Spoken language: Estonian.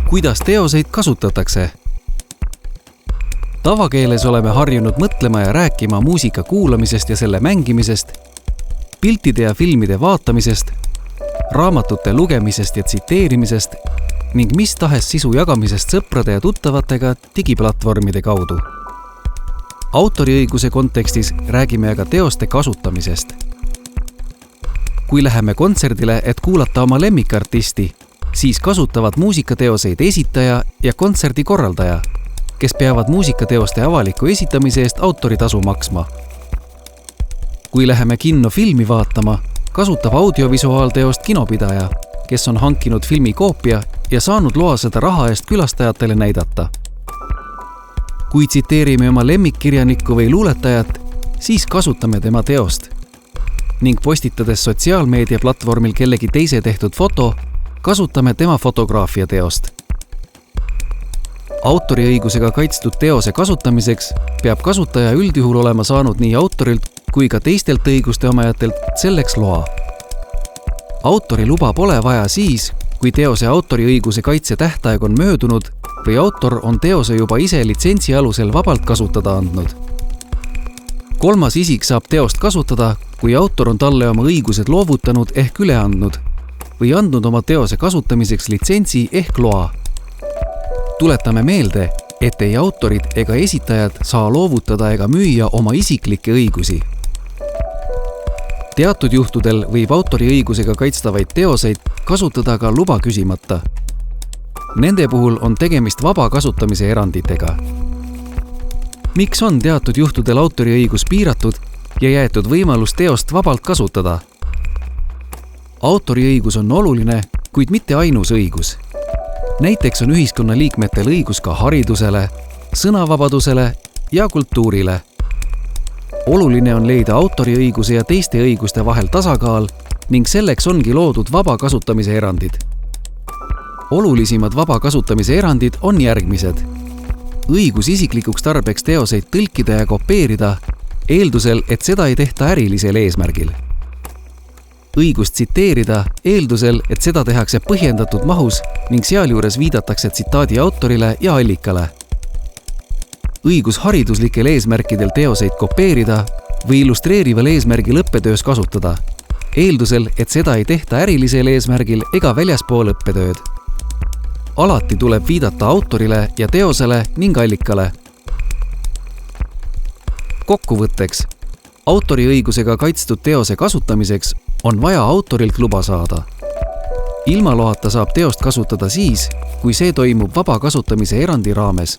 Kuidas teoseid kasutatakse? Tavakeeles oleme harjunud mõtlema ja rääkima muusika kuulamisest ja selle mängimisest, piltide ja filmide vaatamisest, raamatute lugemisest ja tsiteerimisest ning mis tahes sisu jagamisest sõprade ja tuttavatega digiplatvormide kaudu. Autoriõiguse kontekstis räägime aga teoste kasutamisest. Kui läheme kontserdile, et kuulata oma lemmikartisti, siis kasutavad muusikateoseid esitaja ja kontserdi korraldaja, kes peavad muusikateoste avaliku esitamise eest autoritasu maksma. Kui läheme kinno filmi vaatama, kasutab audiovisuaalteost kinopidaja, kes on hankinud filmi koopia ja saanud loa seda raha eest külastajatele näidata. Kui tsiteerime oma lemmikkirjanikku või luuletajat, siis kasutame tema teost. Ning postitades sotsiaalmeedia platvormil kellegi teise tehtud foto, kasutame tema fotograafia teost. Autoriõigusega kaitstud teose kasutamiseks peab kasutaja üldjuhul olema saanud nii autorilt kui ka teistelt õiguste omajatelt selleks loa. Autori luba pole vaja siis, kui teose autoriõiguse kaitse tähtaeg on möödunud või autor on teose juba ise litsentsi alusel vabalt kasutada andnud. Kolmas isik saab teost kasutada, kui autor on talle oma õigused loovutanud ehk üle andnud või andnud oma teose kasutamiseks litsentsi ehk loa. Tuletame meelde, et ei autorid ega esitajad saa loovutada ega müüa oma isiklikke õigusi. Teatud juhtudel võib autoriõigusega kaitstavaid teoseid kasutada ka luba küsimata. Nende puhul on tegemist vaba kasutamise eranditega. Miks on teatud juhtudel autoriõigus piiratud ja jäetud võimalus teost vabalt kasutada? Autoriõigus on oluline, kuid mitte ainus õigus. Näiteks on ühiskonna liikmetel õigus ka haridusele, sõnavabadusele ja kultuurile. Oluline on leida autoriõiguse ja teiste õiguste vahel tasakaal ning selleks ongi loodud vaba kasutamise erandid. Olulisimad vaba kasutamise erandid on järgmised. Õigus isiklikuks tarbeks teoseid tõlkida ja kopeerida, eeldusel, et seda ei tehta ärilisel eesmärgil. Õigus tsiteerida, eeldusel, et seda tehakse põhjendatud mahus ning sealjuures viidatakse tsitaadi autorile ja allikale. Õigus hariduslikel eesmärkidel teoseid kopeerida või illustreerival eesmärgil õppetöös kasutada, eeldusel, et seda ei tehta ärilisel eesmärgil ega väljaspool õppetööd. Alati tuleb viidata autorile ja teosele ning allikale. Kokkuvõtteks, autoriõigusega kaitstud teose kasutamiseks on vaja autorilt luba saada. Ilma loata saab teost kasutada siis, kui see toimub vaba kasutamise erandi raames